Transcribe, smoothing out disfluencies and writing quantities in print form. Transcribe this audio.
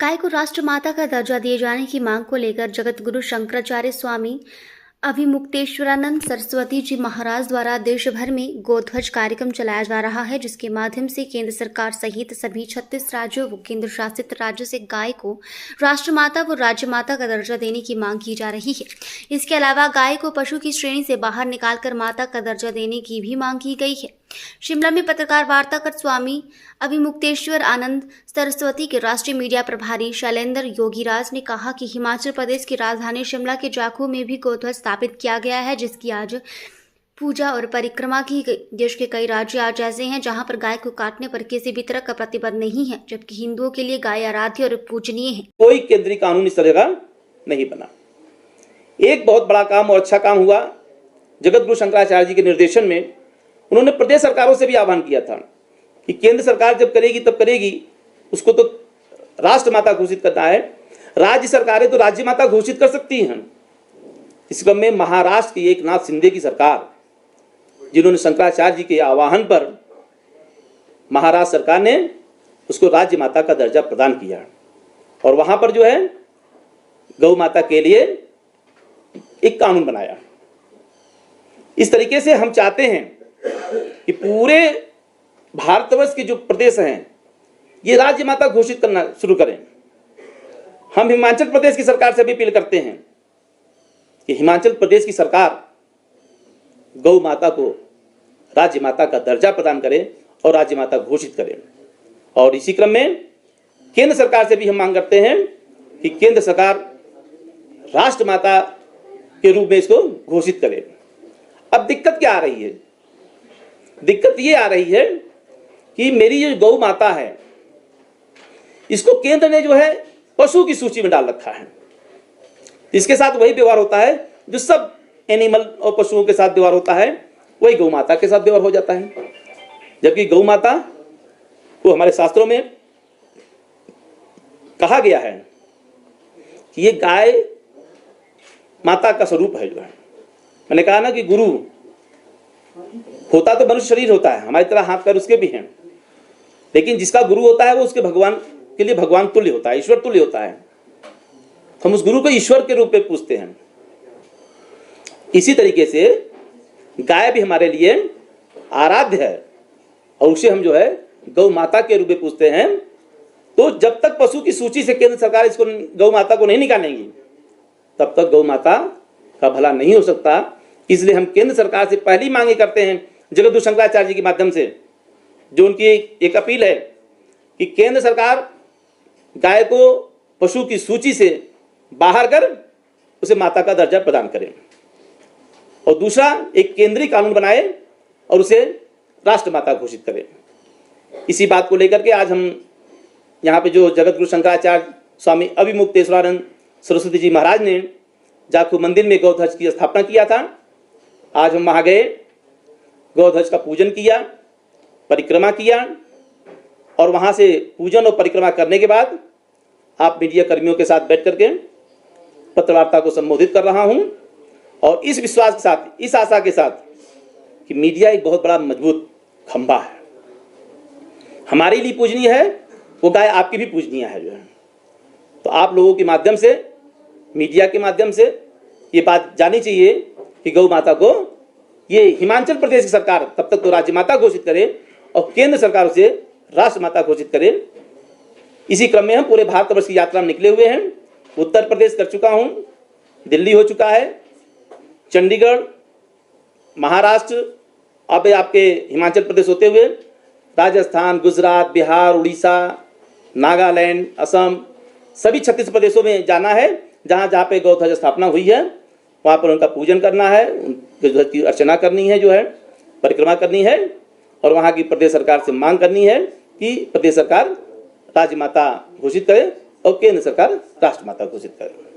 गाय को राष्ट्रमाता का दर्जा दिए जाने की मांग को लेकर जगतगुरु शंकराचार्य स्वामी अभिमुक्तेश्वरानंद सरस्वती जी महाराज द्वारा देश भर में गोध्वज कार्यक्रम चलाया जा रहा है, जिसके माध्यम से केंद्र सरकार सहित सभी 36 राज्यों व केंद्र शासित राज्यों से गाय को राष्ट्रमाता व राज्यमाता का दर्जा देने की मांग की जा रही है। इसके अलावा गाय को पशु की श्रेणी से बाहर निकालकर माता का दर्जा देने की भी मांग की गई है। शिमला में पत्रकार वार्ता कर स्वामी अभिमुक्तेश्वर आनंद सरस्वती के राष्ट्रीय मीडिया प्रभारी शैलेंद्र योगीराज ने कहा कि हिमाचल प्रदेश की राजधानी शिमला के जाखू में भी गोध्वज स्थापित किया गया है, जिसकी आज पूजा और परिक्रमा की गई। देश के कई राज्य आज ऐसे हैं जहां पर गाय को काटने पर किसी भी तरह का प्रतिबंध नहीं है, जबकि हिंदुओं के लिए गाय आराध्य और पूजनीय है। कोई केंद्रीय कानून इस तरह का नहीं बना। एक बहुत बड़ा काम और अच्छा काम हुआ। जगतगुरु शंकराचार्य जी के निर्देशन में उन्होंने प्रदेश सरकारों से भी आह्वान किया था कि केंद्र सरकार जब करेगी तब करेगी, उसको तो राष्ट्रमाता घोषित करना है। राज्य सरकारें तो राज्य माता घोषित कर सकती हैं। इस क्रम में महाराष्ट्र की एकनाथ शिंदे की सरकार, जिन्होंने शंकराचार्य जी के आह्वान पर महाराष्ट्र सरकार ने उसको राज्य माता का दर्जा प्रदान किया और वहां पर जो है गौ माता के लिए एक कानून बनाया। इस तरीके से हम चाहते हैं कि पूरे भारतवर्ष के जो प्रदेश हैं ये राज्य माता घोषित करना शुरू करें। हम हिमाचल प्रदेश की सरकार से भी अपील करते हैं कि हिमाचल प्रदेश की सरकार गौ माता को राज्य माता का दर्जा प्रदान करे और राज्य माता घोषित करे। और इसी क्रम में केंद्र सरकार से भी हम मांग करते हैं कि केंद्र सरकार राष्ट्रमाता के रूप में इसको घोषित करे। अब दिक्कत क्या आ रही है? दिक्कत ये आ रही है कि मेरी जो गौ माता है इसको केंद्र ने जो है पशु की सूची में डाल रखा है। इसके साथ वही व्यवहार होता है जो सब एनिमल और पशुओं के साथ व्यवहार होता है, वही गौ माता के साथ व्यवहार हो जाता है। जबकि गौ माता को हमारे शास्त्रों में कहा गया है कि ये गाय माता का स्वरूप है। जो है मैंने कहा ना कि गुरु होता तो मनुष्य शरीर होता है, हमारी तरह हाथ पैर उसके भी हैं, लेकिन जिसका गुरु होता है वो उसके भगवान के लिए भगवान तुल्य होता है, ईश्वर तुल्य होता है। हम उस गुरु को ईश्वर के रूप में पूजते हैं। इसी तरीके से गाय भी हमारे लिए आराध्य है और उसे हम जो है गौ माता के रूप में पूजते हैं। तो जब तक पशु की सूची से केंद्र सरकार इसको गौ माता को नहीं निकालेंगी तब तक गौ माता का भला नहीं हो सकता। इसलिए हम केंद्र सरकार से पहली मांगे करते हैं जगतगुरु शंकराचार्य जी के माध्यम से, जो उनकी एक अपील है कि केंद्र सरकार गाय को पशु की सूची से बाहर कर उसे माता का दर्जा प्रदान करे और दूसरा एक केंद्रीय कानून बनाए और उसे राष्ट्रमाता घोषित करे। इसी बात को लेकर के आज हम यहाँ पे जो जगतगुरु शंकराचार्य स्वामी अभिमुक्तेश्वरानंद सरस्वती जी महाराज ने जाखू मंदिर में गौध्वज की स्थापना किया था, आज हम वहाँ गए, गौध्वज का पूजन किया, परिक्रमा किया और वहाँ से पूजन और परिक्रमा करने के बाद आप मीडिया कर्मियों के साथ बैठ करके पत्रवार्ता को संबोधित कर रहा हूँ और इस विश्वास के साथ, इस आशा के साथ कि मीडिया एक बहुत बड़ा मजबूत खंभा है, हमारे लिए पूजनीय है, वो गाय आपकी भी पूजनीय है। जो है तो आप लोगों के माध्यम से, मीडिया के माध्यम से ये बात जानी चाहिए कि गौ माता को ये हिमाचल प्रदेश की सरकार तब तक तो राज्य माता घोषित करे और केंद्र सरकार उसे राष्ट्र माता घोषित करे। इसी क्रम में हम पूरे भारतवर्ष की यात्रा में निकले हुए हैं। उत्तर प्रदेश कर चुका हूँ, दिल्ली हो चुका है, चंडीगढ़, महाराष्ट्र, अब आपके हिमाचल प्रदेश होते हुए राजस्थान, गुजरात, बिहार, उड़ीसा, नागालैंड, असम, सभी 36 प्रदेशों में जाना है जहाँ जहाँ पे गौध्वज स्थापना हुई है। वहाँ पर उनका पूजन करना है, उनकी की अर्चना करनी है, जो है परिक्रमा करनी है और वहाँ की प्रदेश सरकार से मांग करनी है कि प्रदेश सरकार राज्य माता घोषित करे और केंद्र सरकार राष्ट्र माता घोषित करे।